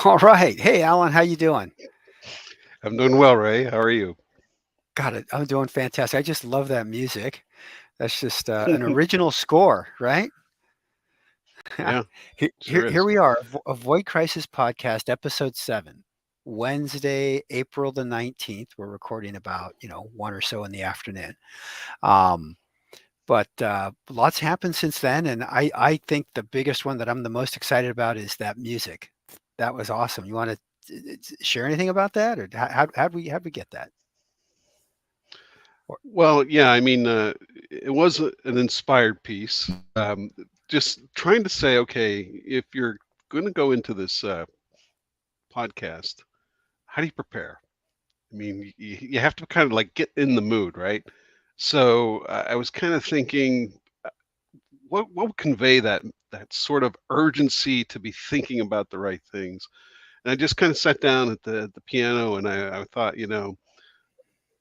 All right. Hey, Alan, how you doing? I'm doing well, Ray. How are you? Got it. I'm doing fantastic. I just love that music. That's just an original score, right? Yeah, Here, sure here is. we are, Avoid Crisis Podcast, Episode 7, Wednesday, April the 19th. We're recording about, 1 or so in the afternoon. Um, but lots happened since then, and I think the biggest one that I'm the most excited about is that music. That was awesome. You want to share anything about that, or how'd we get that? Or, Well, yeah, I mean, it was an inspired piece. Just trying to say, okay, if you're going to go into this podcast, how do you prepare? I mean, you have to kind of like get in the mood, right? So I was kind of thinking, what would convey that sort of urgency to be thinking about the right things? And I just kind of sat down at the piano, and I thought,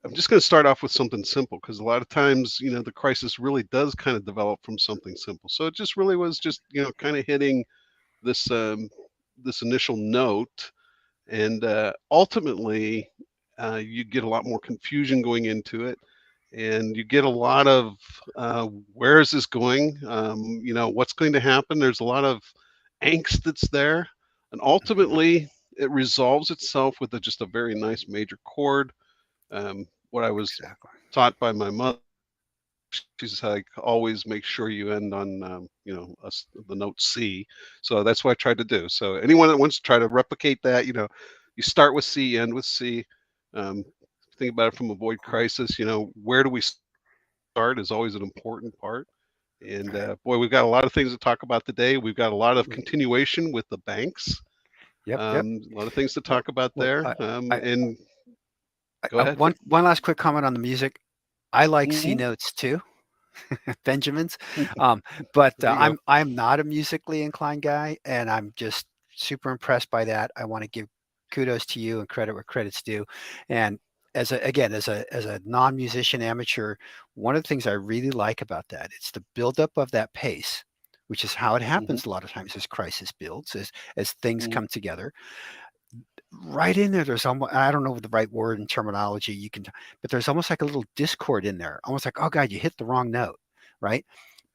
I'm just going to start off with something simple because a lot of times, the crisis really does kind of develop from something simple. So it just really was just, kind of hitting this this initial note, and ultimately, you get a lot more confusion going into it, and you get a lot of where is this going? What's going to happen? There's a lot of angst that's there, and Mhm. ultimately, it resolves itself with just a very nice major chord. What I was Exactly. taught by my mother, she's like, always make sure you end on, the note C. So that's what I tried to do. So anyone that wants to try to replicate that, you start with C, end with C. Um, think about it from avoid Um, crisis. Where do we start is always an important part. And right. boy, we've got a lot of things to talk about today. We've got a lot of Mm. continuation with the banks. Yep. Yep. A lot of things to Well, talk about well, there. And go ahead. one last quick comment on the music. I like C Hmm. notes too, Benjamin's, um, but There you go. I'm not a musically inclined guy, and I'm just super impressed by that. I want to give kudos to you and credit where credit's due. And as a non-musician amateur, one of the things I really like about that it's the buildup of that pace, which is how it Hmm. happens a lot of times as crisis builds, as things Hmm. come together. Right in there, there's almost I don't know the right word and terminology you can, but there's almost like a little discord in there, almost like, oh God, you hit the wrong note, right?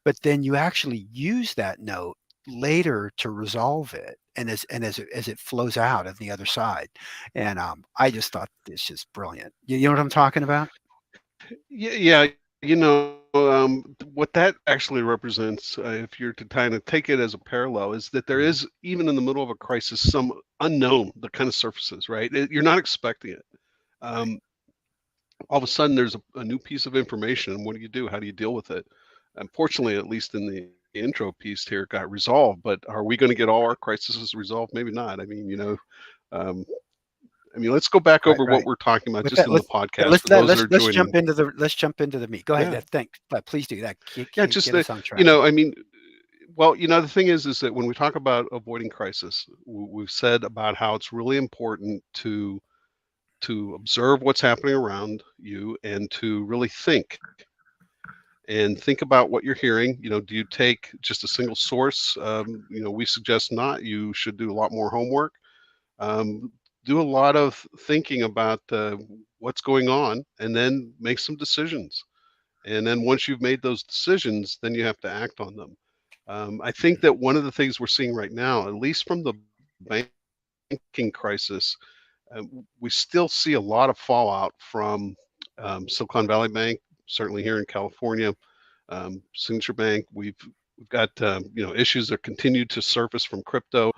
But then you actually use that note later to resolve it, and as it flows out of the other side, and I just thought this is brilliant. You know what I'm talking about? Yeah, what that actually represents, if you're to kind of take it as a parallel, is that there Mhm. is, even in the middle of a crisis, some unknown that kind of surfaces, right? You're not expecting it. Right. Um, all of a sudden, there's a new piece of information. And what do you do? How do you deal with it? Unfortunately, at least in the intro piece here, it got resolved. But are we going to get all our crises resolved? Maybe not. Um, let's go back Right. over what Right. we're talking about With just that, in the let's yeah, podcast let's for that, those that are let's joining. jump into the meat. Go ahead. Yeah. Thanks, but please do that. Yeah, just Get the us on you track. know, I mean, well, the thing is that when we talk about avoiding crisis, we've said about how it's really important to observe what's happening around you and to really think about what you're hearing. Do you take just a single source? We suggest not. You should do a lot more homework. Um, do a lot of thinking about what's going on, and then make some decisions. And then once you've made those decisions, then you have to act on them. I think that one of the things we're seeing right now, at least from the banking crisis, we still see a lot of fallout from Silicon Valley Bank, certainly here in California, Signature Bank. We've got issues that continue to surface from crypto.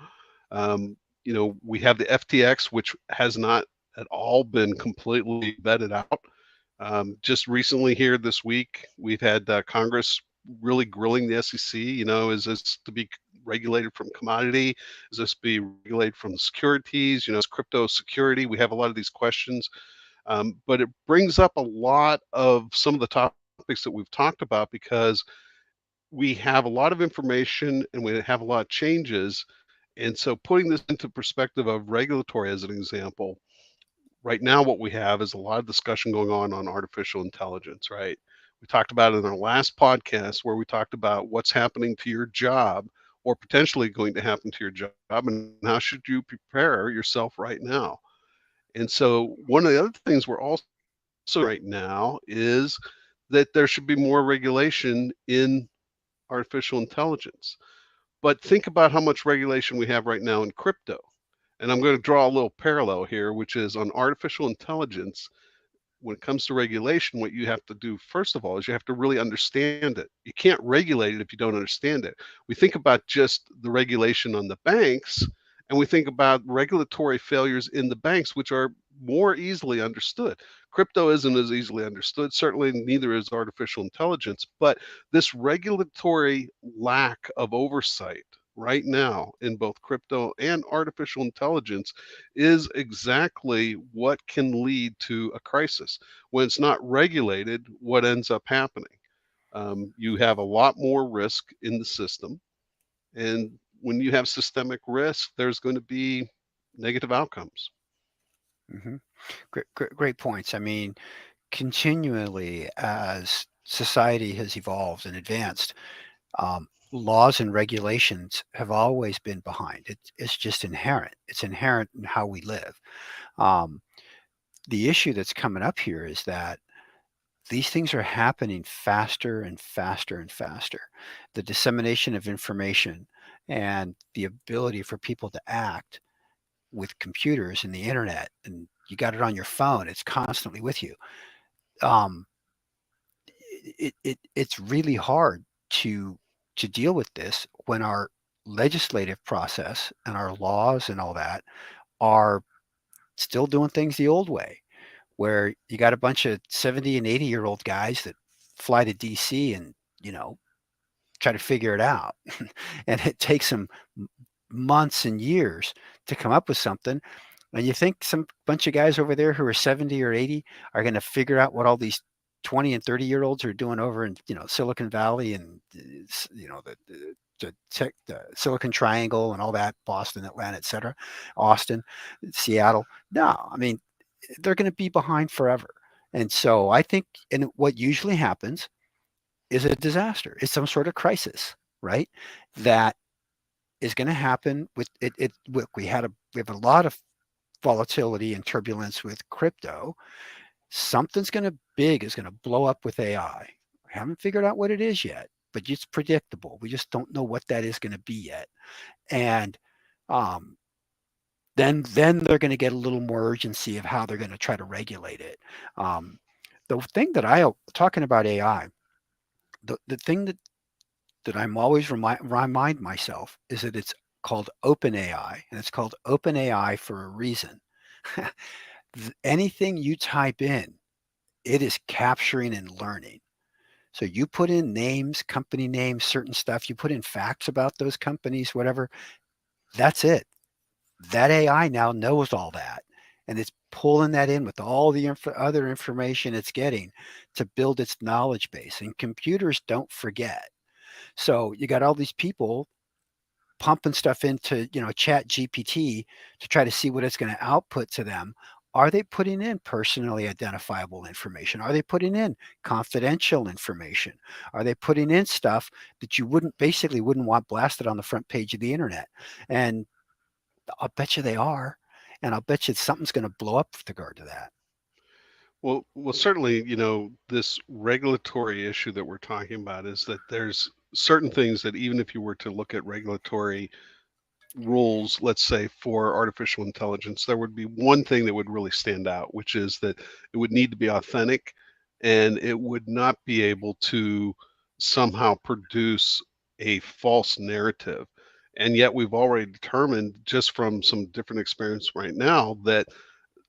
We have the FTX, which has not at all been completely vetted out. Just recently here this week, we've had Congress really grilling the SEC. Is this to be regulated from commodity? Is this be regulated from securities? Is crypto security? We have a lot of these questions, but it brings up a lot of some of the topics that we've talked about because we have a lot of information and we have a lot of changes. And so, putting this into perspective of regulatory as an example, right now what we have is a lot of discussion going on artificial intelligence, right? We talked about it in our last podcast where we talked about what's happening to your job, or potentially going to happen to your job, and how should you prepare yourself right now? And so one of the other things we're also right now is that there should be more regulation in artificial intelligence. But think about how much regulation we have right now in crypto. And I'm going to draw a little parallel here, which is on artificial intelligence. When it comes to regulation, what you have to do, first of all, is you have to really understand it. You can't regulate it if you don't understand it. We think about just the regulation on the banks, and we think about regulatory failures in the banks, which are more easily understood. Crypto isn't as easily understood. Certainly, neither is artificial intelligence. But this regulatory lack of oversight right now in both crypto and artificial intelligence is exactly what can lead to a crisis. When it's not regulated, what ends up happening? You have a lot more risk in the system. And when you have systemic risk, there's going to be negative outcomes. Hmm. Great points. I mean, continually as society has evolved and advanced, laws and regulations have always been behind. It's just inherent. It's inherent in how we live. Um, the issue that's coming up here is that these things are happening faster and faster and faster. The dissemination of information and the ability for people to act with computers and the internet, and you got it on your phone, it's constantly with you. Um, it's really hard to deal with this when our legislative process and our laws and all that are still doing things the old way, where you got a bunch of 70 and 80-year-old guys that fly to DC and, you know, try to figure it out. And it takes them months and years to come up with something. And you think some bunch of guys over there who are 70 or 80 are going to figure out what all these 20 and 30-year-olds are doing over in, you know, Silicon Valley and, you know, the Silicon Triangle and all that, Boston, Atlanta, et cetera, Austin, Seattle. No, I mean, they're going to be behind forever. And so I think, and what usually happens is a disaster. It's some sort of crisis, right? That is going to happen with it. We have a lot of volatility and turbulence with crypto. Something's going to big is going to blow up with AI. We haven't figured out what it is yet, but it's predictable. We just don't know what that is going to be yet. And um, then they're going to get a little more urgency of how they're going to try to regulate it. Um, the thing that I talking about AI, the thing that I'm always remind myself is that it's called OpenAI, and it's called OpenAI for a reason. Anything you type in, it is capturing and learning. So you put in names, company names, certain stuff, you put in facts about those companies, whatever, that's it. That AI now knows all that. And it's pulling that in with all the other information it's getting to build its knowledge base. And computers don't forget. So you got all these people pumping stuff into, you know, chat GPT to try to see what it's going to output to them. Are they putting in personally identifiable information? Are they putting in confidential information? Are they putting in stuff that you wouldn't want blasted on the front page of the internet? And I'll bet you they are. And I'll bet you something's going to blow up with regard to that. Well, certainly, this regulatory issue that we're talking about is that there's certain things that even if you were to look at regulatory rules, let's say for artificial intelligence, there would be one thing that would really stand out, which is that it would need to be authentic and it would not be able to somehow produce a false narrative. And yet, we've already determined just from some different experience right now that,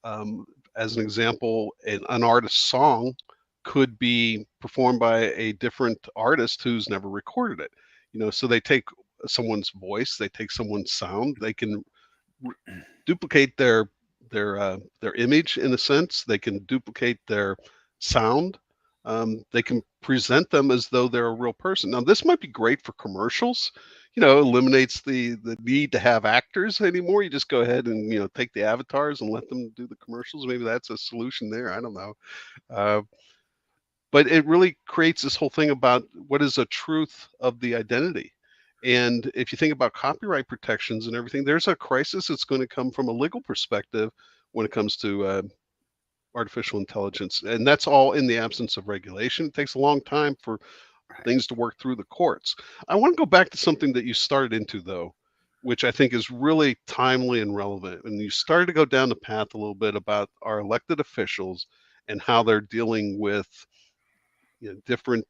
um, as an example, an artist's song could be performed by a different artist who's never recorded it. So they take someone's voice, they take someone's sound, they can duplicate their image in a sense. They can duplicate their sound. They can present them as though they're a real person. Now, this might be great for commercials. Eliminates the need to have actors anymore. You just go ahead and take the avatars and let them do the commercials. Maybe that's a solution there. I don't know. Uh, but it really creates this whole thing about what is a truth of the identity. And if you think about copyright protections and everything, there's a crisis that's going to come from a legal perspective when it comes to artificial intelligence. And that's all in the absence of regulation. It takes a long time for Right. things to work through the courts. I want to go back to something that you started into, though, which I think is really timely and relevant. And you started to go down the path a little bit about our elected officials and how they're dealing with different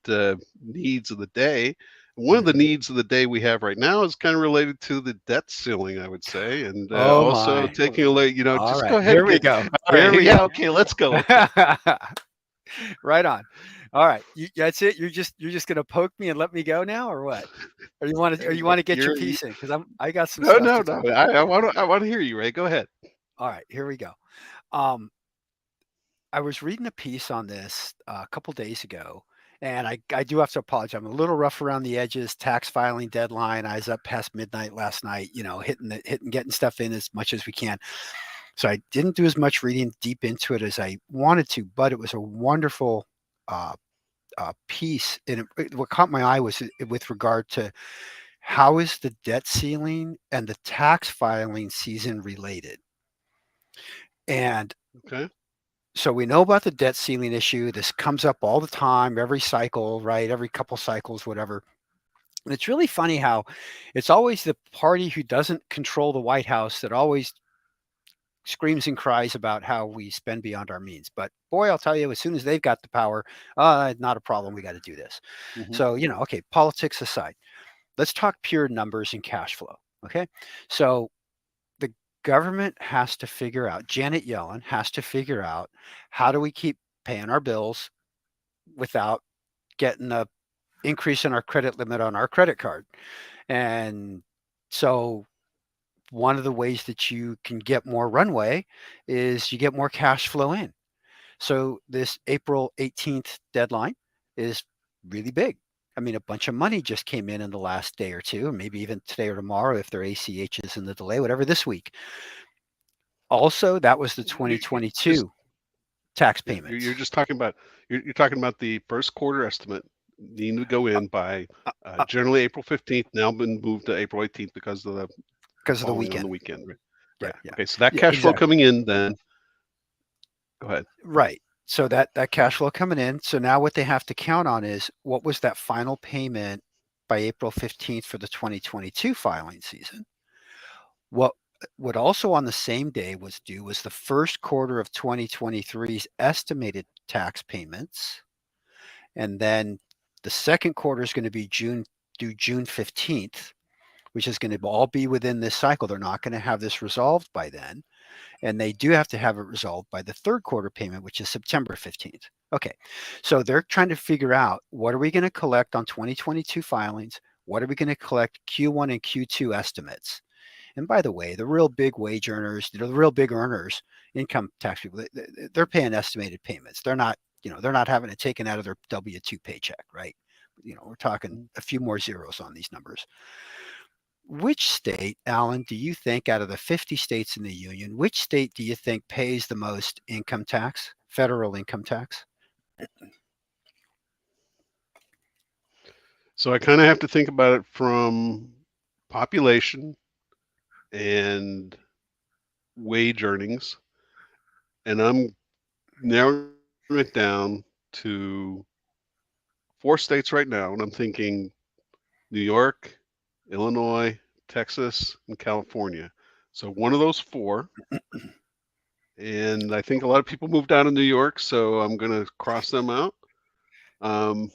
needs of the day. One of the Mhm. needs of the day we have right now is kind of related to the debt ceiling, I would say, and Oh also my. taking a look. All Just go right. ahead Here and we get. go. All Here right, we yeah, go. okay, let's go. Let's go. Right on. All right. That's it. You're just gonna poke me and let me go now, or what? Or you want to get your You piece in? Because I got some no, stuff no, to no. talk about. I want to hear you, Ray. Go ahead. All right. Here we go. Um, I was reading a piece on this a couple days ago, and I do have to apologize. I'm a little rough around the edges. Tax filing deadline. I was up past midnight last night. Hitting getting stuff in as much as we can. So I didn't do as much reading deep into it as I wanted to, but it was a wonderful uh, piece. And what caught my eye was with regard to how is the debt ceiling and the tax filing season related. And Okay. so we know about the debt ceiling issue. This comes up all the time, every cycle, right? Every couple cycles, whatever. And it's really funny how it's always the party who doesn't control the White House that always screams and cries about how we spend beyond our means. But boy, I'll tell you, as soon as they've got the power, not a problem. We got to do this. Hmm. So, okay, politics aside, let's talk pure numbers and cash flow. Okay. So the government has to figure out, Janet Yellen has to figure out, how do we keep paying our bills without getting a increase in our credit limit on our credit card. And so one of the ways that you can get more runway is you get more cash flow in. So this April 18th deadline is really big. I mean, a bunch of money just came in the last day or two, maybe even today or tomorrow if there are ACHs in the delay, whatever, this week. Also, that was the Just 2022 tax yeah, you're payments. just talking about you're talking about the first quarter estimate needing to go Uh, in by uh, uh, generally April 15th. Now been moved to April 18th because of the because of the falling on the weekend. weekend. Right. Yeah, Right. yeah, Okay. So that yeah, cash flow exactly. coming in, then go ahead. Right. So that cash flow coming in. So now what they have to count on is what was that final payment by April 15th for the 2022 filing season. What what also on the same day was due was the first quarter of 2023's estimated tax payments. And then the second quarter is going to be due June 15th, which is going to all be within this cycle. They're not going to have this resolved by then. And they do have to have it resolved by the third quarter payment, which is September 15th. Okay, so they're trying to figure out, what are we going to collect on 2022 filings? What are we going to collect Q1 and Q2 estimates? And by the way, the real big wage earners, the real big earners, income tax people, they're paying estimated payments. They're not having it taken out of their W-2 paycheck, right? We're talking Mhm. a few more zeros on these numbers. Which state, Alan, do you think out of the 50 states in the union, which state do you think pays the most income tax, federal income tax? So I kind of have to think about it from population and wage earnings, and I'm narrowing it down to four states right now, and I'm thinking New York, Illinois, Texas, and California. So one of those four. And I think a lot of people moved out of New York, so I'm going to cross them out. Um,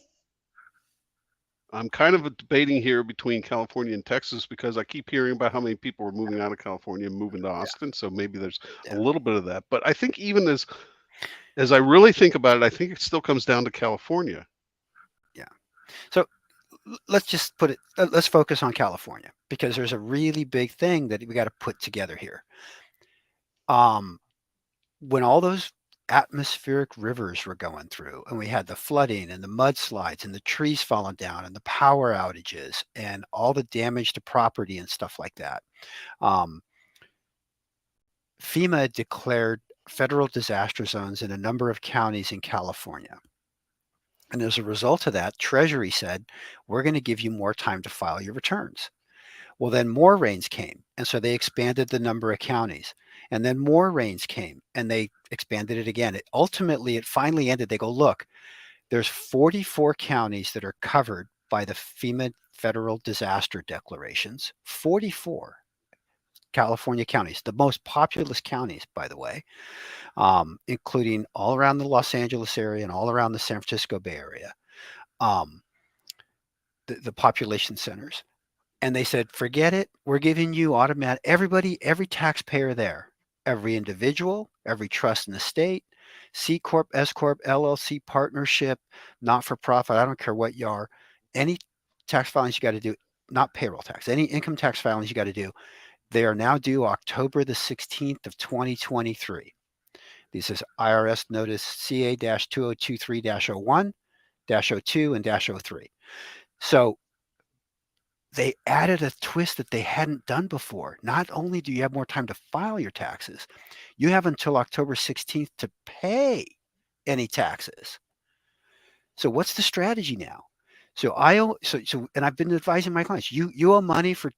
I'm kind of debating here between California and Texas because I keep hearing about how many people are moving out of California and moving to Yeah, Austin. So maybe there's a yeah, little bit of that. But I think even as I really think about it, I think it still comes down to California. yeah. So let's just let's focus on California because there's a really big thing that we got to put together here. Um, when all those atmospheric rivers were going through and we had the flooding and the mudslides and the trees falling down and the power outages and all the damage to property and stuff like that, um, FEMA declared federal disaster zones in a number of counties in California. And as a result of that, Treasury said, we're going to give you more time to file your returns. Well, then more rains came. And so they expanded the number of counties. And then more rains came and they expanded it again. It finally ended. They go, look, there's 44 counties that are covered by the FEMA federal disaster declarations. 44 California counties, the most populous counties, by the way, including all around the Los Angeles area and all around the San Francisco Bay Area, um, the population centers. And they said, forget it. We're giving you automatic, everybody, every taxpayer there, every individual, every trust in the state, C Corp, S Corp, LLC, partnership, not for profit. I don't care what you are. Any tax filings you got to do, not payroll tax, any income tax filings you got to do, they are now due October the 16th of 2023. This is IRS notice CA-2023-01, -02, and -03. So they added a twist that they hadn't done before. Not only do you have more time to file your taxes, you have until October 16th to pay any taxes. So what's the strategy now? So and I've been advising my clients, you owe money for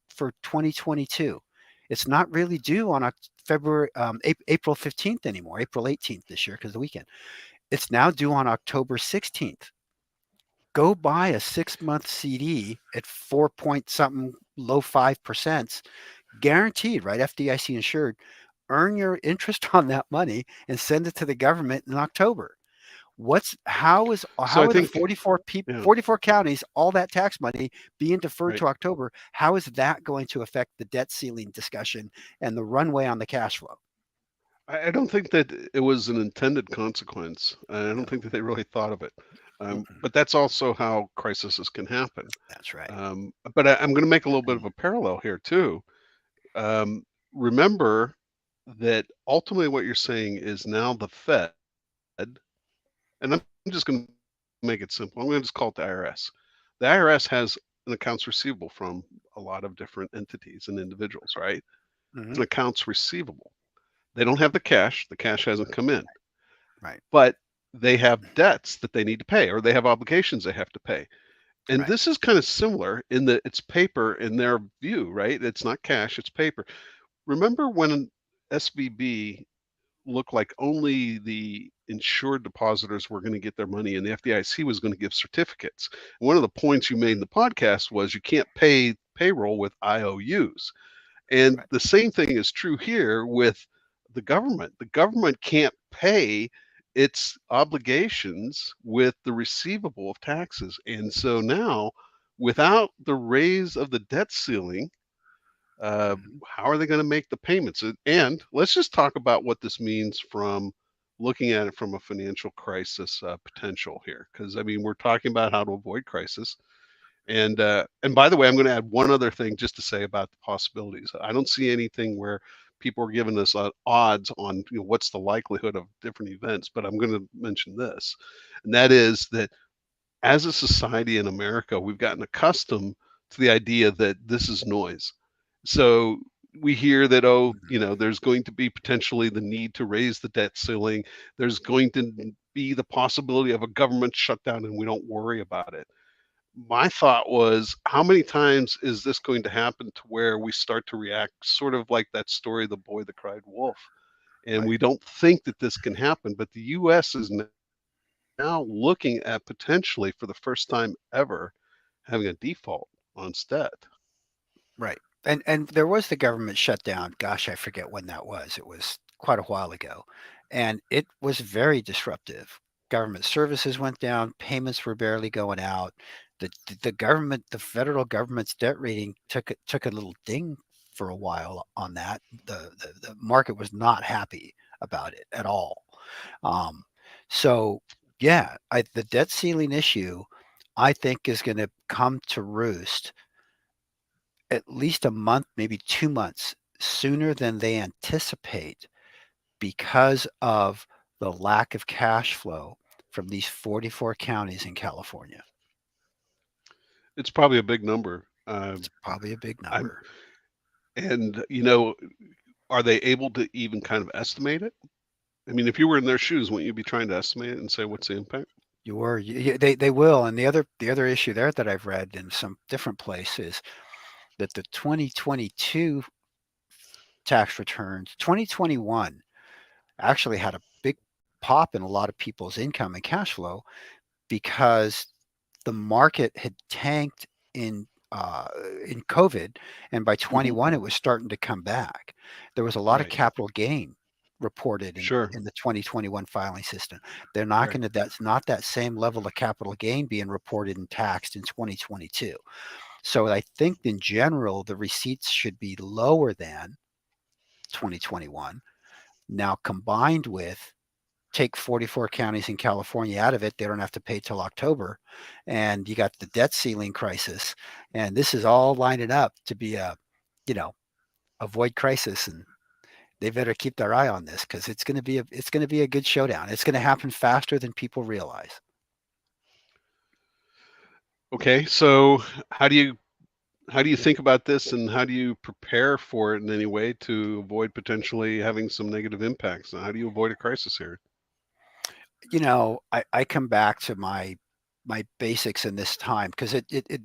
2022. It's not really due on April 15th anymore, April 18th this year because of the weekend. It's now due on October 16th. Go buy a 6-month CD at 4 point something, low 5%, guaranteed, right? FDIC insured. Earn your interest on that money and send it to the government in October. How So I are the think, yeah. 44 counties, all that tax money being deferred Right. to October? How is that going to affect the debt ceiling discussion and the runway on the cash flow? I don't think that it was an intended consequence. I don't No. think that they really thought of it. Mm-mm. But that's also how crises can happen. That's right. But I'm going to make a little bit of a parallel here too. Um, Remember that ultimately what you're saying is now the Fed, and I'm just going to make it simple. I'm going to just call it the IRS. The IRS has an accounts receivable from a lot of different entities and individuals, right? It's Hmm. an accounts receivable. They don't have the cash. The cash hasn't come in, Right. but they have debts that they need to pay, or they have obligations they have to pay. And Right. this is kind of similar in that it's paper in their view, right? It's not cash, it's paper. Remember when SVB looked like only the insured depositors were going to get their money and the FDIC was going to give certificates? And one of the points you made in the podcast was you can't pay payroll with IOUs. And Right. the same thing is true here with the government. The government can't pay its obligations with the receivable of taxes. And so now, without the raise of the debt ceiling, Mhm. how are they going to make the payments? And let's just talk about what this means from looking at it from a financial crisis potential here. Because I mean, we're talking about how to avoid crisis. And by the way, I'm going to add one other thing just to say about the possibilities. I don't see anything where people are giving us odds on what's the likelihood of different events, but I'm going to mention this, and that is that as a society in America, we've gotten accustomed to the idea that this is noise. So we hear that, oh, Mhm. there's going to be potentially the need to raise the debt ceiling. There's going to be the possibility of a government shutdown, and we don't worry about it. My thought was, how many times is this going to happen to where we start to react sort of like that story, The Boy That Cried Wolf? And Right. we don't think that this can happen, but the US is now looking at potentially for the first time ever having a default on its debt. Right. And there was the government shutdown. Gosh, I forget when that was. It was quite a while ago. And it was very disruptive. Government services went down, payments were barely going out. The government, the federal government's debt rating took a little ding for a while on that. The market was not happy about it at all. Um, so yeah, the debt ceiling issue, I think, is going to come to roost at least a month, maybe 2 months sooner than they anticipate because of the lack of cash flow from these 44 counties in California. It's probably a big number. It's probably a big I'm, number. and are they able to even kind of estimate it? I mean, if you were in their shoes, wouldn't you be trying to estimate it and say what's the impact? They will. And the other issue there that I've read in some different places that the 2022 tax returns, 2021 actually had a big pop in a lot of people's income and cash flow because the market had tanked in COVID, and by Hmm. 21 it was starting to come back. There was a lot of Right. capital gain reported Sure. in the 2021 filing system. They're not Right. going to That's not that same level of capital gain being reported and taxed in 2022. So I think in general the receipts should be lower than 2021. Now combined with take 44 counties in California out of it, they don't have to pay till October. And you got the debt ceiling crisis. And this is all lining up to be you know, a void crisis. And they better keep their eye on this because it's going to be a good showdown. It's going to happen faster than people realize. Okay. So how do you think about this, and how do you prepare for it in any way to avoid potentially having some negative impacts? How do you avoid a crisis here? I come back to my basics in this time because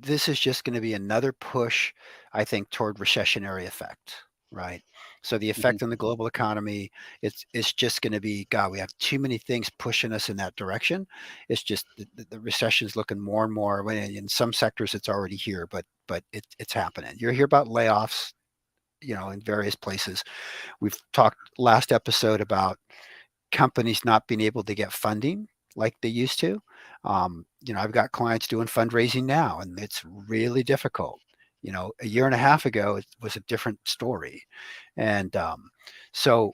this is just going to be another push, I think, toward recessionary effect, right? So the Hmm. effect on the global economy, it's just going to be, God, we have too many things pushing us in that direction. It's just the recession is looking more and more. In some sectors, it's already here, but it's happening. You hear about layoffs, in various places. We've talked last episode about companies not being able to get funding like they used to. I've got clients doing fundraising now, and it's really difficult. A year and a half ago, it was a different story. And so,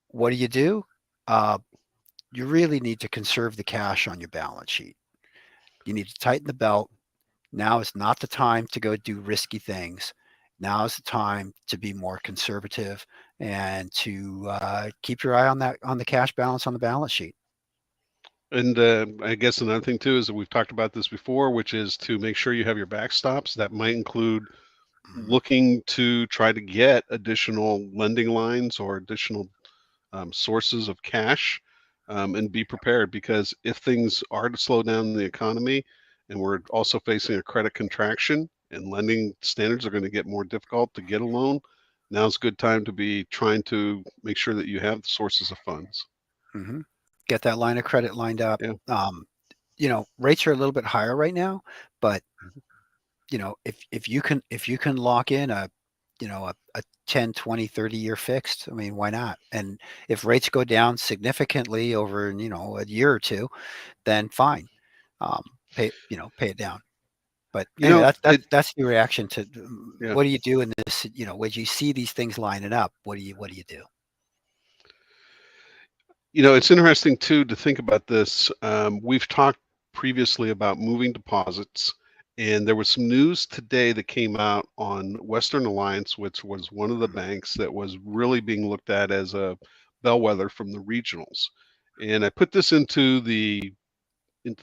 what do? Uh, you really need to conserve the cash on your balance sheet. You need to tighten the belt. Now is not the time to go do risky things. Now is the time to be more conservative and to keep your eye on the cash balance on the balance sheet. And I guess another thing too is that we've talked about this before, which is to make sure you have your backstops. That might include Mhm. looking to try to get additional lending lines or additional sources of cash, and be prepared, because if things are to slow down the economy and we're also facing a credit contraction and lending standards are going to get more difficult to get a loan, now's a good time to be trying to make sure that you have the sources of funds. Mhm. Get that line of credit lined up. Yeah. Rates are a little bit higher right now, but Mhm. if you can lock in a 10, 20, 30-year fixed, I mean, why not? And if rates go down significantly over, a year or two, then fine. Pay it down. But You anyway, know, that's your reaction to yeah. what do you do in this, when you see these things lining up, what do you do? It's interesting too to think about this. We've talked previously about moving deposits, and there was some news today that came out on Western Alliance, which was one of the banks that was really being looked at as a bellwether from the regionals. And I put this into the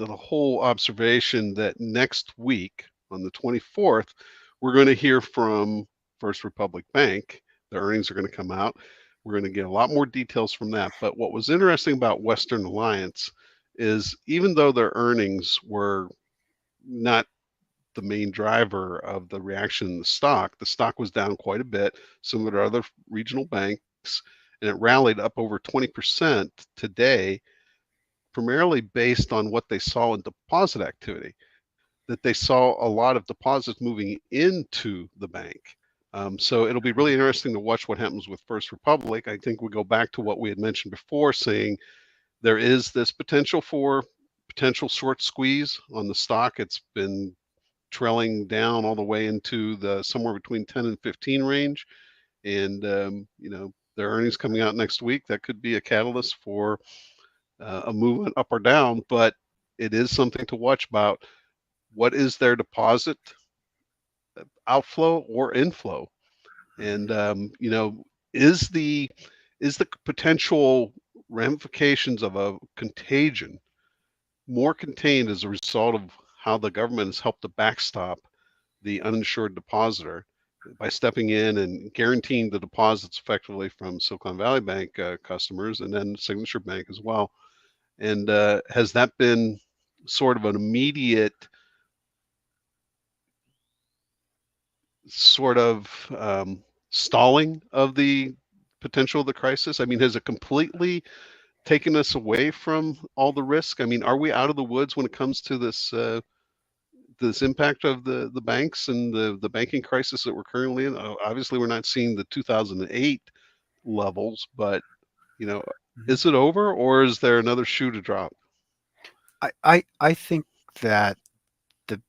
whole observation that next week on the 24th, we're going to hear from First Republic Bank. The earnings are going to come out. We're going to get a lot more details from that. But what was interesting about Western Alliance is, even though their earnings were not the main driver of the reaction in the stock was down quite a bit, similar to other regional banks, and it rallied up over 20% today, primarily based on what they saw in deposit activity, that they saw a lot of deposits moving into the bank. So it'll be really interesting to watch what happens with First Republic. I think we go back to what we had mentioned before, saying there is this potential for potential short squeeze on the stock. It's been trailing down all the way into the somewhere between 10 and 15 range. And, their earnings coming out next week, that could be a catalyst for a movement up or down. But it is something to watch about. What is their deposit outflow or inflow? And is the potential ramifications of a contagion more contained as a result of how the government has helped to backstop the uninsured depositor by stepping in and guaranteeing the deposits effectively from Silicon Valley Bank customers, and then Signature Bank as well? And has that been sort of an immediate sort of stalling of the potential of the crisis? I mean, has it completely taken us away from all the risk? I mean, are we out of the woods when it comes to this impact of the banks and the banking crisis that we're currently in? Obviously, we're not seeing the 2008 levels, but you know, Mhm. is it over, or is there another shoe to drop? I think that the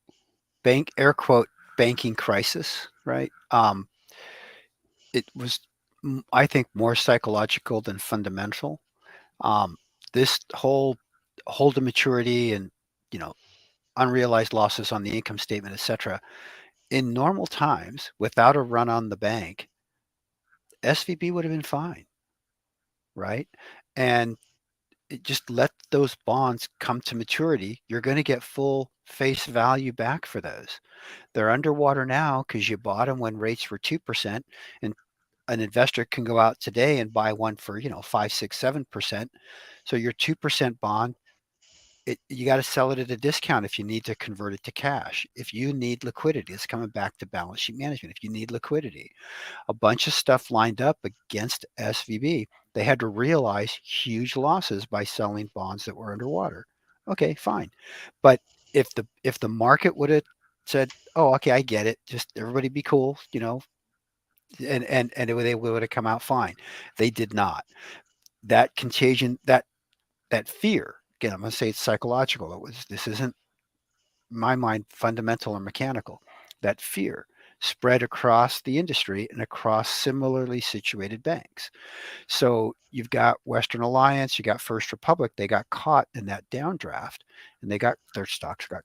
bank air quote banking crisis, right? It was, I think, more psychological than fundamental. Um, this whole hold to maturity and you know unrealized losses on the income statement, etc. In normal times, without a run on the bank, SVB would have been fine, right? And just let those bonds come to maturity. You're going to get full face value back for those. They're underwater now because you bought them when rates were 2%, and an investor can go out today and buy one for 5, 6, 7%. So your 2% bond, you got to sell it at a discount if you need to convert it to cash. If you need liquidity, it's coming back to balance sheet management. If you need liquidity, a bunch of stuff lined up against SVB. They had to realize huge losses by selling bonds that were underwater. Okay, fine. But if the market would have said, "Oh, okay, I get it. Just everybody be cool," they would have come out fine. They did not. That contagion, that fear. Again, I'm going to say it's psychological. This isn't in my mind fundamental or mechanical. That fear spread across the industry and across similarly situated banks. So you've got Western Alliance, you got First Republic. They got caught in that downdraft, and their stocks got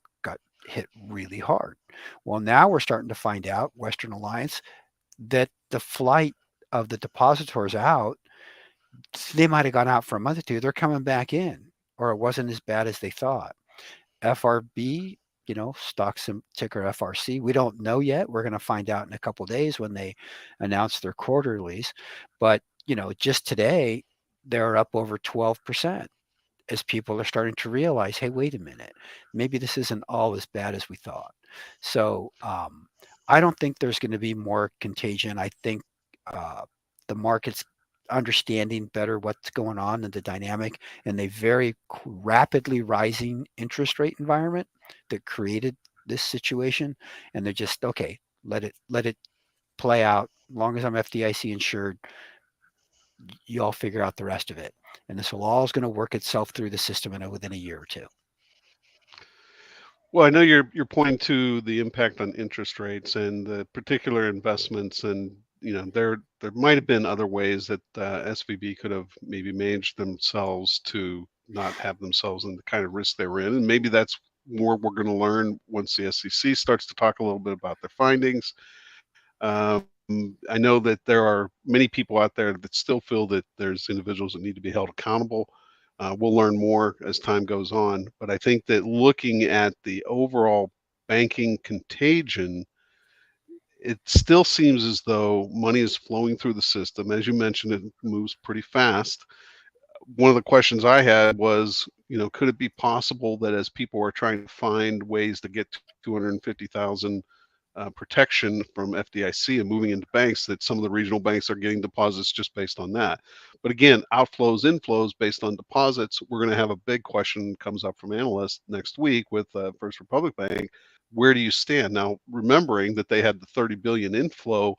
hit really hard. Well, now we're starting to find out Western Alliance that the flight of the depositors out, they might have gone out for a month or two. They're coming back in, or it wasn't as bad as they thought. FRB, stock ticker FRC. We don't know yet. We're going to find out in a couple of days when they announce their quarterlies. But, just today, they're up over 12% as people are starting to realize, hey, wait a minute, maybe this isn't all as bad as we thought. So I don't think there's going to be more contagion. I think the market's understanding better what's going on in the dynamic and a very rapidly rising interest rate environment that created this situation. And they're just, okay, let it play out. As long as I'm FDIC insured, you all figure out the rest of it. And this will all is going to work itself through the system within a year or two. Well, I know you're pointing to the impact on interest rates and the particular investments, and there might have been other ways that SVB could have maybe managed themselves to not have themselves in the kind of risk they were in, and maybe that's more we're going to learn once the SEC starts to talk a little bit about their findings. I know that there are many people out there that still feel that there's individuals that need to be held accountable. We'll learn more as time goes on, but I think that looking at the overall banking contagion, it still seems as though money is flowing through the system. As you mentioned, it moves pretty fast. One of the questions I had was, could it be possible that as people are trying to find ways to get 250,000 protection from FDIC and moving into banks, that some of the regional banks are getting deposits just based on that? But again, outflows, inflows based on deposits, we're going to have a big question comes up from analysts next week with First Republic Bank. Where do you stand now? Remembering that they had the 30 billion inflow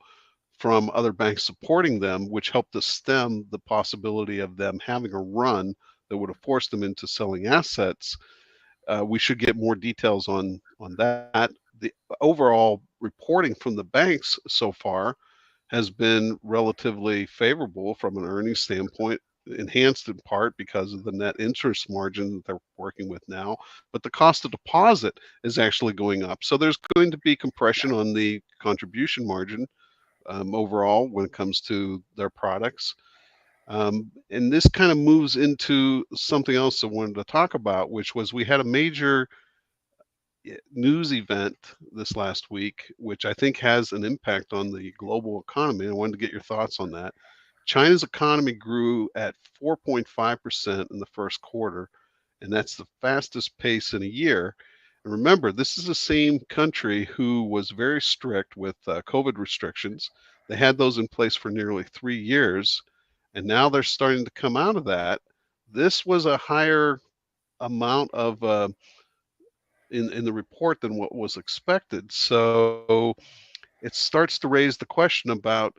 from other banks supporting them, which helped to stem the possibility of them having a run that would have forced them into selling assets. We should get more details on that. The overall reporting from the banks so far has been relatively favorable from an earnings standpoint, enhanced in part because of the net interest margin that they're working with now. But the cost of deposit is actually going up. So there's going to be compression on the contribution margin overall when it comes to their products. And this kind of moves into something else I wanted to talk about, which was we had a major news event this last week, which I think has an impact on the global economy. I wanted to get your thoughts on that. China's economy grew at 4.5% in the first quarter, and that's the fastest pace in a year. And remember, this is the same country who was very strict with COVID restrictions. They had those in place for nearly 3 years, and now they're starting to come out of that. This was a higher amount of in the report than what was expected. So it starts to raise the question about,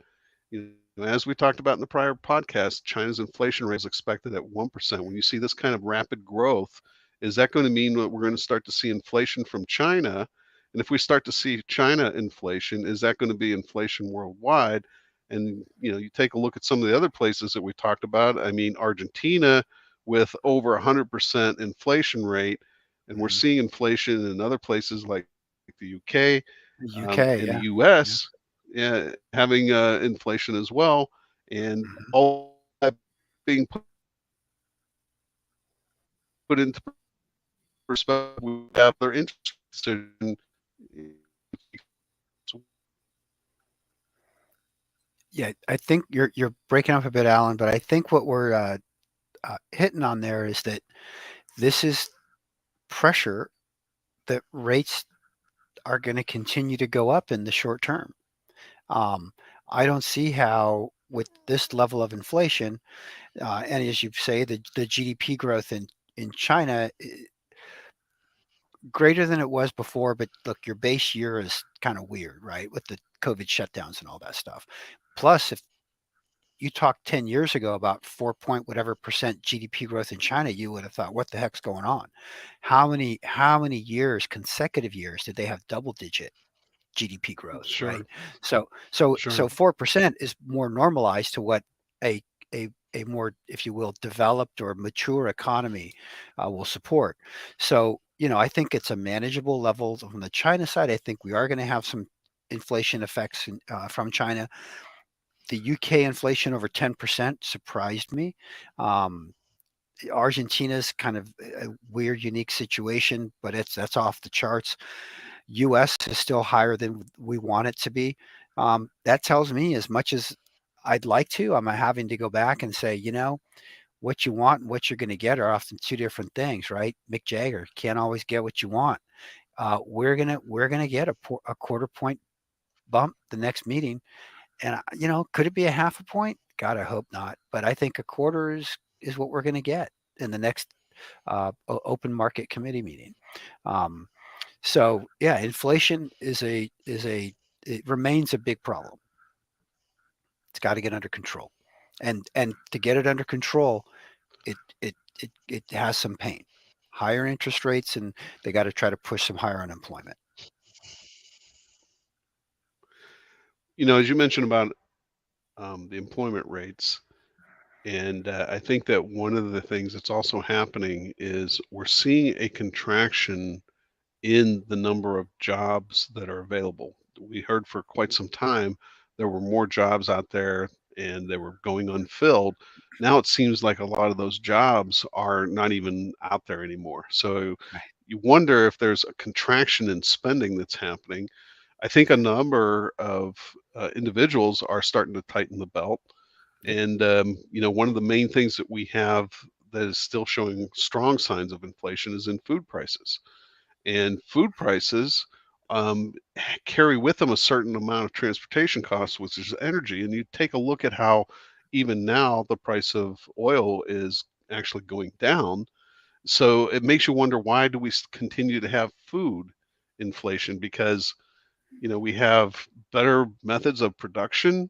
as we talked about in the prior podcast, China's inflation rate is expected at 1%. When you see this kind of rapid growth, is that going to mean that we're going to start to see inflation from China? And if we start to see China inflation, is that going to be inflation worldwide? And you take a look at some of the other places that we talked about. I mean, Argentina with over 100% inflation rate, and we're Mhm. seeing inflation in other places like the UK, The UK, in the yeah. Yeah. US, yeah, having inflation as well, and Mhm. all that being put into perspective, we have their interest decision. Yeah, I think you're breaking up a bit, Alan, but I think what we're hitting on there is that this is pressure that rates are going to continue to go up in the short term. Um, I don't see how, with this level of inflation, and as you say, the GDP growth in China greater than it was before. But look, your base year is kind of weird, right, with the COVID shutdowns and all that stuff. Plus, if you talked 10 years ago about 4 point whatever percent GDP growth in China, you would have thought, what the heck's going on? How many years, consecutive years, did they have double digit GDP growth, right? Sure, So sure. 4% is more normalized to what a a more, if you will, developed or mature economy will support. So, I think it's a manageable level on the China side. I think we are going to have some inflation effects from China. The UK inflation over 10% surprised me. Um, Argentina's kind of a weird, unique situation, but that's off the charts. US is still higher than we want it to be. That tells me, as much as I'd like to, I'm having to go back and say, what you want and what you're going to get are often two different things, right? Mick Jagger can't always get what you want. We're gonna get a quarter point bump the next meeting, and could it be a half a point? God, I hope not. But I think a quarter is what we're going to get in the next open market committee meeting. Um, so yeah, inflation it remains a big problem. It's got to get under control, and to get it under control, it has some pain, higher interest rates, and they got to try to push some higher unemployment. As you mentioned about the employment rates, and I think that one of the things that's also happening is we're seeing a contraction in the number of jobs that are available. We heard for quite some time there were more jobs out there and they were going unfilled. Now it seems like a lot of those jobs are not even out there anymore. So Right. you wonder if there's a contraction in spending that's happening. I think a number of individuals are starting to tighten the belt. Yep. And, one of the main things that we have that is still showing strong signs of inflation is in food prices, and food prices carry with them a certain amount of transportation costs, which is energy. And you take a look at how even now the price of oil is actually going down. So it makes you wonder, why do we continue to have food inflation? Because we have better methods of production,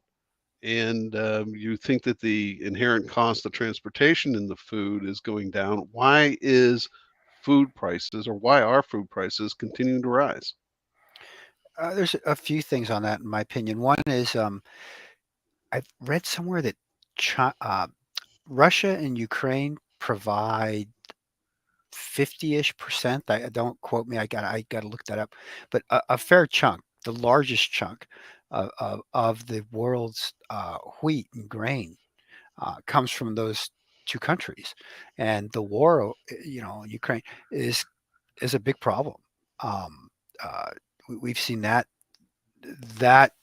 and you think that the inherent cost of transportation in the food is going down. Why is food prices, or why are food prices continuing to rise? There's a few things on that, in my opinion. One is I've read somewhere that Russia and Ukraine provide 50-ish percent. Don't quote me. I got to look that up. But a fair chunk, the largest chunk of the world's wheat and grain comes from those two countries, and the war, Ukraine is a big problem. Um, we've seen that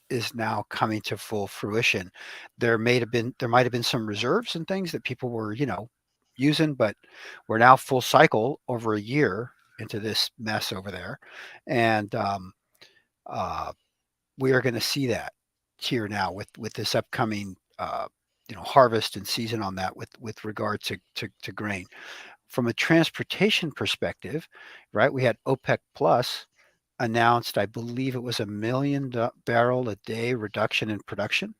is now coming to full fruition. There might have been some reserves and things that people were, using, but we're now full cycle over a year into this mess over there, and uh, we are going to see that here now with this upcoming harvest and season on that with regard to grain. From a transportation perspective, right? We had OPEC plus announced, I believe it was a million barrel a day reduction in production.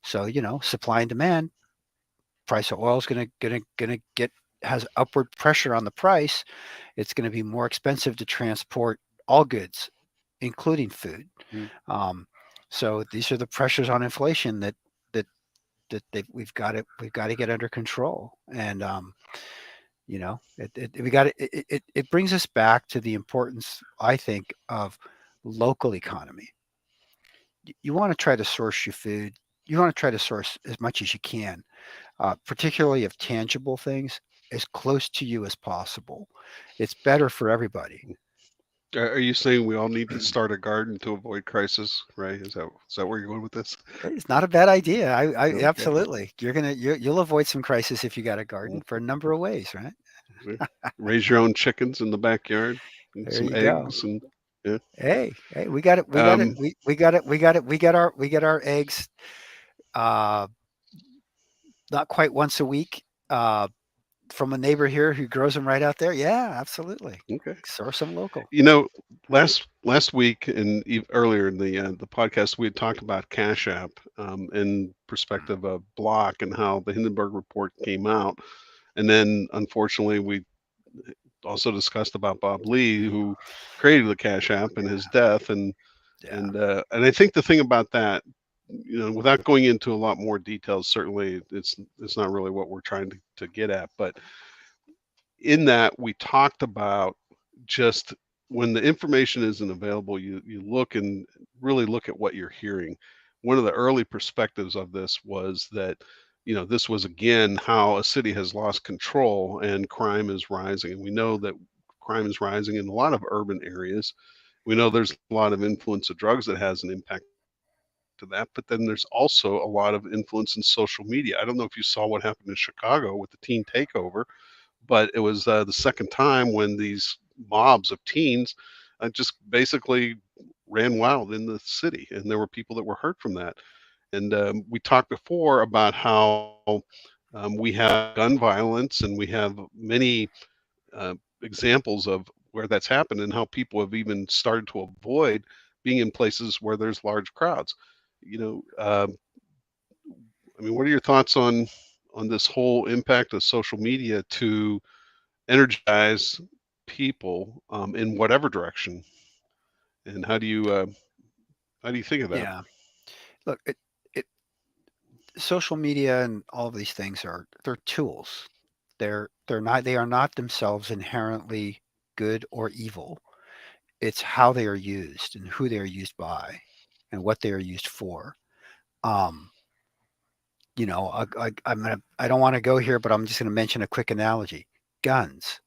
So supply and demand, price of oil is gonna get has upward pressure on the price. It's going to be more expensive to transport all goods, including food. Mm. Um, so these are the pressures on inflation that we've got to get under control. And we got it brings us back to the importance, I think, of local economy. You want to try to source your food. You want to try to source as much as you can, particularly of tangible things, as close to you as possible. It's better for everybody. Are you saying we all need to start a garden to avoid crisis, right? Is that where you're going with this? It's not a bad idea. I Okay. absolutely. You'll avoid some crisis if you got a garden for a number of ways, right? Yeah. Raise your own chickens in the backyard and There some you go. eggs and yeah. Hey, we got it. We got it. Um, We got it. We got it. We get our eggs uh not quite once a week uh from a neighbor here who grows them right out there. Yeah, absolutely. okay. Source them local. You know, last week and earlier in the podcast, we had talked about Cash App in perspective of Block and how the Hindenburg report came out, and then unfortunately we also discussed about Bob Lee, who created the Cash App, and his death, Yeah. and I think the thing about that, without going into a lot more details, certainly it's not really what we're trying to get at, but in that we talked about just when the information isn't available, you look and really look at what you're hearing. One of the early perspectives of this was that this was again how a city has lost control and crime is rising, and we know that crime is rising in a lot of urban areas. We know there's a lot of influence of drugs that has an impact to that, but then there's also a lot of influence in social media. I don't know if you saw what happened in Chicago with the teen takeover, but it was the second time when these mobs of teens just basically ran wild in the city, and there were people that were hurt from that. And we talked before about how we have gun violence, and we have many examples of where that's happened, and how people have even started to avoid being in places where there's large crowds. You know, I mean, what are your thoughts on this whole impact of social media to energize people in whatever direction? And how do you think of that? Yeah. Look, it social media and all of these things they're tools. They are not themselves inherently good or evil. It's how they are used and who they are used by and what they are used for. Um, I don't want to go here, but I'm just going to mention a quick analogy. Guns.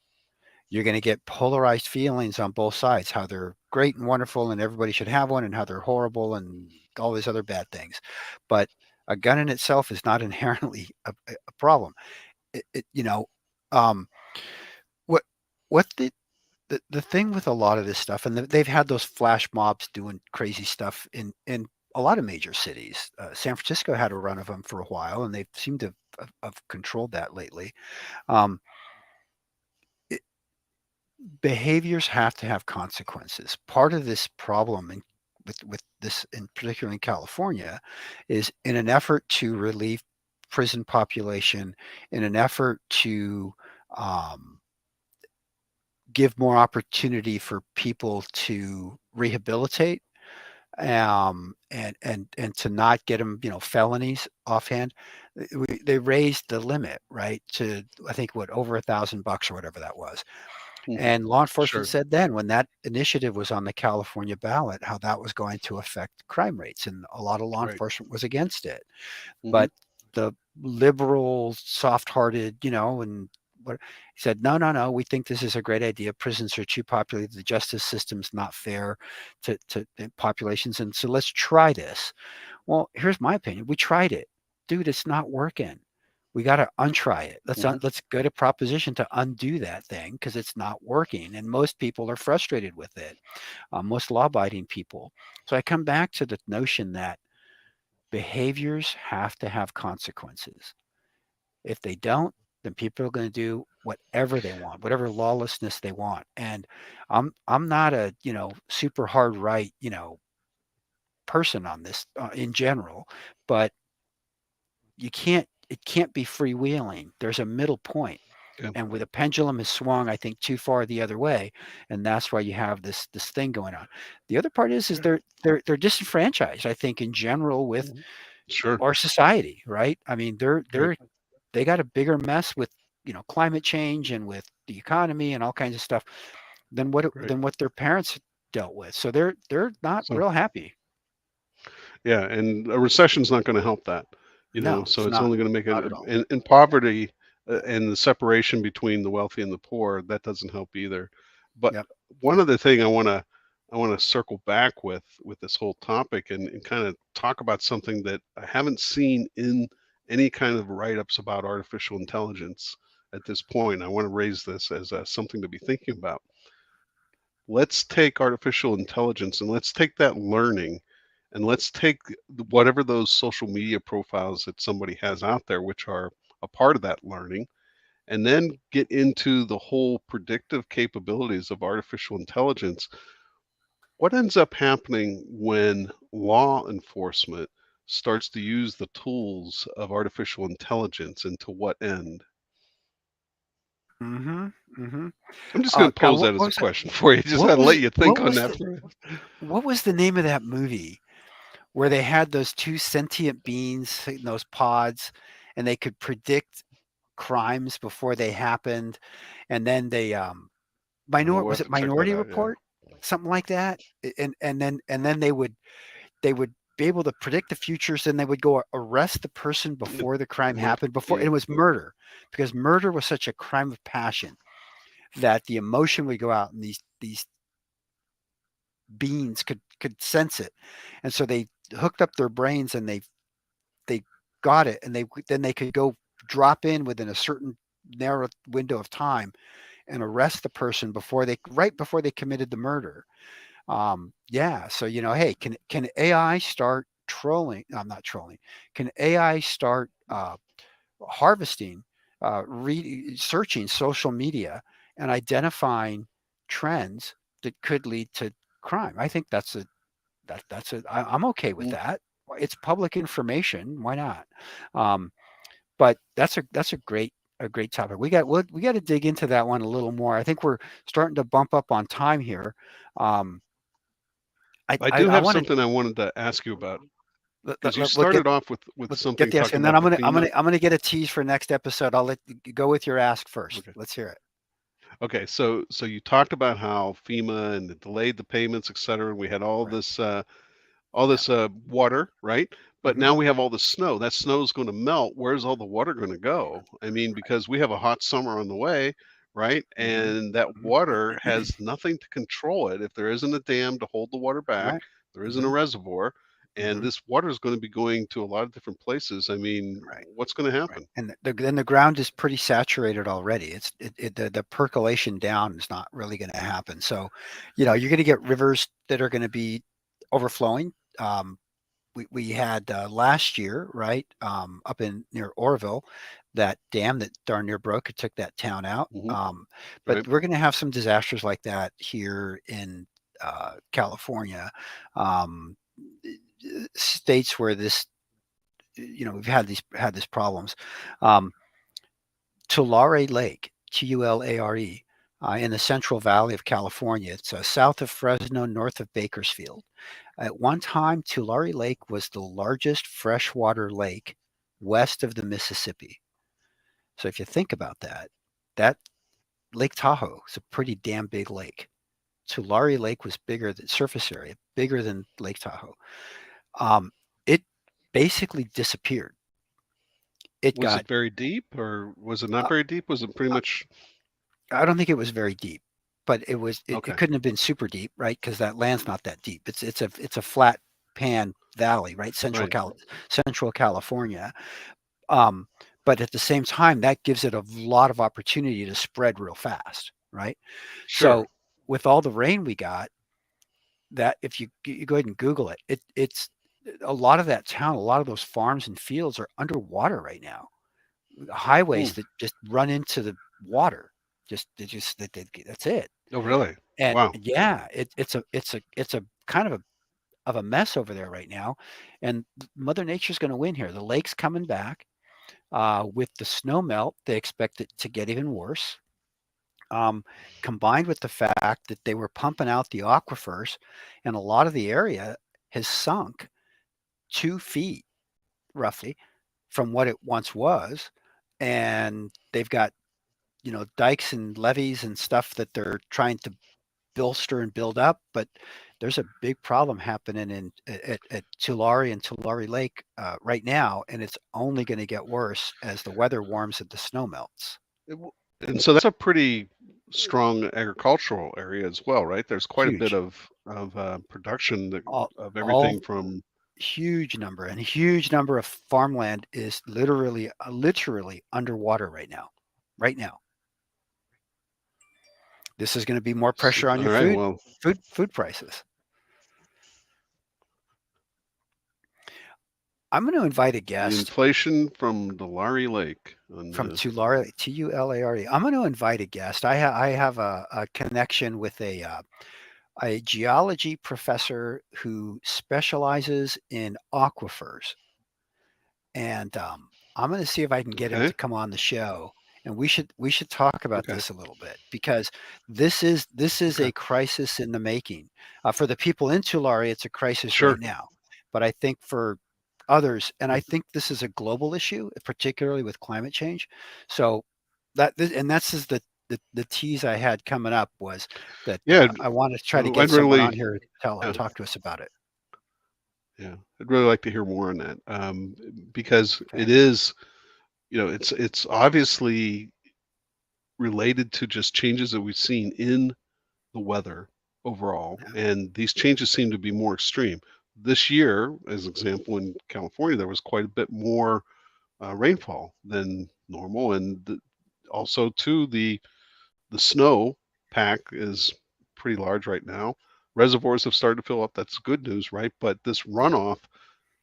You're going to get polarized feelings on both sides, how they're great and wonderful and everybody should have one, and how they're horrible and all these other bad things. But a gun in itself is not inherently a problem. It um, what what the thing with a lot of this stuff, and they've had those flash mobs doing crazy stuff in a lot of major cities. San Francisco had a run of them for a while, and they seem to have controlled that lately. Um, it, Behaviors have to have consequences. Part of this problem with this, in particular in California, is in an effort to relieve prison population, in an effort to um, give more opportunity for people to rehabilitate, and to not get them, felonies offhand. They raised the limit, right, to I think what, over $1,000 or whatever that was. Mhm. And law enforcement Sure. said then, when that initiative was on the California ballot, how that was going to affect crime rates, and a lot of law Right. enforcement was against it. Hmm. But the liberal, soft-hearted, and what he said, no, no, no, we think this is a great idea. Prisons are too populated. The justice system's not fair to populations, and so let's try this. Well, here's my opinion. We tried it, dude. It's not working. We got to untry it. Mhm. Let's go to proposition to undo that thing because it's not working, and most people are frustrated with it. Most law-abiding people. So I come back to the notion that behaviors have to have consequences. If they don't, then people are going to do whatever they want, whatever lawlessness they want. And I'm not a super hard right person on this in general, but you can't it can't be freewheeling. There's a middle point. Yeah, And with a pendulum has swung, I think, too far the other way, and that's why you have this thing going on. The other part is they're disenfranchised, I think, in general with mhm. Sure, our society, right? I mean, right, they got a bigger mess with climate change and with the economy and all kinds of stuff right. than what their parents dealt with. So they're not So real happy. yeah, and a recession's not gonna help that, No, so it's it's not. only gonna make it Not at all. and poverty, and the separation between the wealthy and the poor, that doesn't help either. But Yep. one Yep. other thing I wanna circle back with this whole topic and kinda talk about something that I haven't seen in any kind of write-ups about artificial intelligence at this point. I wanna raise this as, something to be thinking about. Let's take artificial intelligence and let's take that learning and let's take whatever those social media profiles that somebody has out there, which are a part of that learning, and then get into the whole predictive capabilities of artificial intelligence. What ends up happening when law enforcement starts to use the tools of artificial intelligence and to what end? Mhm. Mhm. I'm just going to God, pose that as a was it? question for you. Just What got to was let you think what on was that the for a minute. what was the name of that movie where they had those two sentient beings in those pods, and they could predict crimes before they happened, and then they Oh, minor we'll was have it to check that Minority out. Yeah. Report, something like that, and then they would be able to predict the futures, and they would go arrest the person It- before the crime yeah. happened, before Yeah. it was murder, because murder was such a crime of passion that the emotion would go out, and these beings could sense it, and so they hooked up their brains, and they got it, and they could go drop in within a certain narrow window of time and arrest the person right before they committed the murder. Yeah, so hey, can AI start trolling? I'm not trolling. Can AI start harvesting, searching social media and identifying trends that could lead to crime? I think I'm okay with Mm. that. It's public information. Why not? Um, but that's a great topic. We got to dig into that one a little more. I think we're starting to bump up on time here. Um, I do I have want to something I wanted to ask you about because you we'll started off with get something the ask, talking and then about the FEMA. I'm gonna get a tease for next episode. I'll let you go with your ask first. Okay. Let's hear it. Okay. So you talked about how FEMA and it delayed the payments, et cetera. And we had Right. all Yeah. this water, right? But Hmm. now we have all the snow. That snow is going to melt. Where's all the water going to go? I mean, because we have a hot summer on the way, right? Hmm. And that Hmm. water has nothing to control it. If there isn't a dam to hold the water back, Right. there isn't a Hmm. reservoir, and Hmm. this water is going to be going to a lot of different places. I mean, Right. what's going to Right. happen? And then the ground is pretty saturated already. The percolation down is not really going to happen. So, you're going to get rivers that are going to be overflowing. We had last year, right, up in near Orville, that dam that darn near broke. It took that town out. Hmm. But Right? we're going to have some disasters like that here in California, um, states where we've had these problems. Um, Tulare Lake, Tulare, in the Central Valley of California. It's south of Fresno, north of Bakersfield. At one time, Tulare Lake was the largest freshwater lake west of the Mississippi. So if you think about that, that Lake Tahoe is a pretty damn big lake. Tulare Lake was bigger than surface area, bigger than Lake Tahoe. It basically disappeared. It Was got it very deep or was it not uh, very deep? Was it pretty much I don't think it was very deep, but it okay? couldn't have been super deep, right? Because that land's not that deep. It's a flat pan valley, right? Right. Central California. Um, but at the same time, that gives it a lot of opportunity to spread real fast, right? Sure. So with all the rain we got, that if you go ahead and Google it, it's a lot of that town, a lot of those farms and fields are underwater right now. Hmm. Highways that just run into the water, that's it. Oh, really? And Wow. yeah, it's a kind of a mess over there right now, and Mother Nature's going to win here. The lake's coming back. With the snow melt, they expect it to get even worse. Um, Combined with the fact that they were pumping out the aquifers, and a lot of the area has sunk 2 feet roughly from what it once was, and they've got dikes and levees and stuff that they're trying to bolster and build up, but there's a big problem happening at Tulare and Tulare Lake right now, and it's only going to get worse as the weather warms and the snow melts. It w- And so that's a pretty strong agricultural area as well, right? There's quite a bit Huge, of production of everything all from. huge number of farmland is literally underwater right now. Right now, this is going to be more pressure on All your right, well, food prices. I'm going to invite a the guest inflation from the Lari Lake on from the. Tulare, Tulare. I'm going to invite a guest. I have a connection with a geology professor who specializes in aquifers, and I'm going to see if I can get him Okay. to come on the show. And we should talk about Okay. this a little bit because this is Okay. a crisis in the making. For the people in Tulare, it's a crisis right Sure. now, but I think for others, and I think this is a global issue, particularly with climate change. So that's is the tease I had coming up was that Yeah. I want to try to get I'd someone on really. here to Yeah. talk to us about it. Yeah. I'd really like to hear more on that, because Okay. it is, it's obviously related to just changes that we've seen in the weather overall, and these changes seem to be more extreme. This year, as an example, in California, there was quite a bit more rainfall than normal, and also too the snow pack is pretty large right now. Reservoirs have started to fill up. That's good news, right? But this Yeah. runoff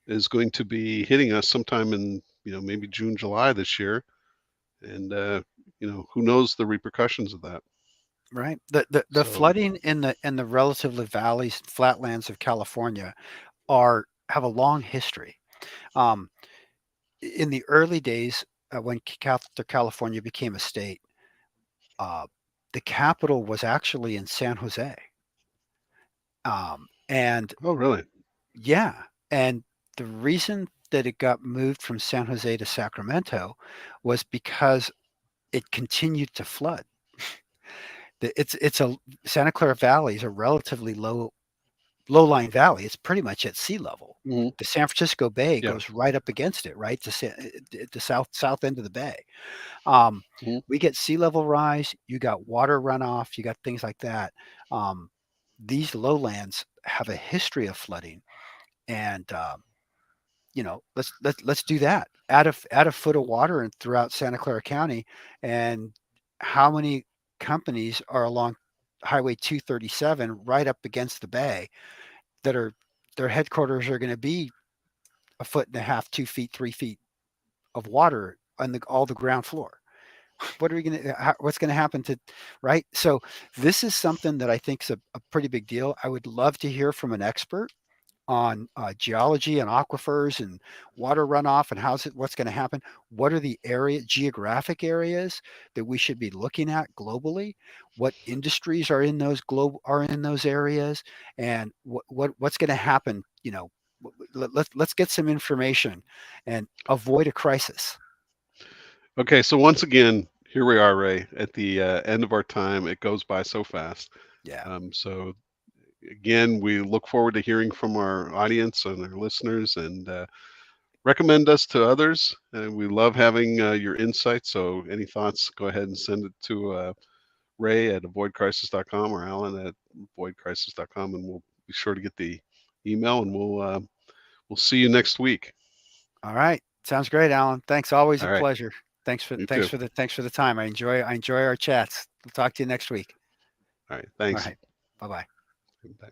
is going to be hitting us sometime in maybe June, July this year, and who knows the repercussions of that. Right. The So, flooding in the relatively valleys, flatlands of California are have a long history. Um, in the early days, when California became a state, uh, the capital was actually in San Jose. And oh really? yeah, and the reason that it got moved from San Jose to Sacramento was because it continued to flood. It's a Santa Clara Valley is a relatively low-lying valley. It's pretty much at sea level. Hmm. The San Francisco Bay Yeah. goes right up against it, right? The south end of the bay. Um, Hmm. we get sea level rise, you got water runoff, you got things like that. Um, these lowlands have a history of flooding, and let's do that. Add a foot of water and throughout Santa Clara County, and how many companies are along Highway 237 right up against the bay that are their headquarters are going to be a foot and a half, 2 feet, 3 feet of water on all the ground floor. What are we going to? What's going to happen to? Right. So this is something that I think is a pretty big deal. I would love to hear from an expert on geology and aquifers and water runoff and what's going to happen. What are the geographic areas that we should be looking at globally? What industries are in those areas, and what's going to happen? Let's get some information and avoid a crisis. Okay, so once again, here we are, Ray, at the end of our time. It goes by so fast. Yeah. So again, we look forward to hearing from our audience and our listeners, and recommend us to others. And we love having your insights. So any thoughts, go ahead and send it to Ray at avoidcrisis.com or Alan at avoidcrisis.com, and we'll be sure to get the email, and we'll see you next week. All right. Sounds great, Alan. Thanks. Always a All right. pleasure. Thanks You too. for the time. I enjoy our chats. We'll talk to you next week. All right. All Thanks. right. Bye bye. Bye.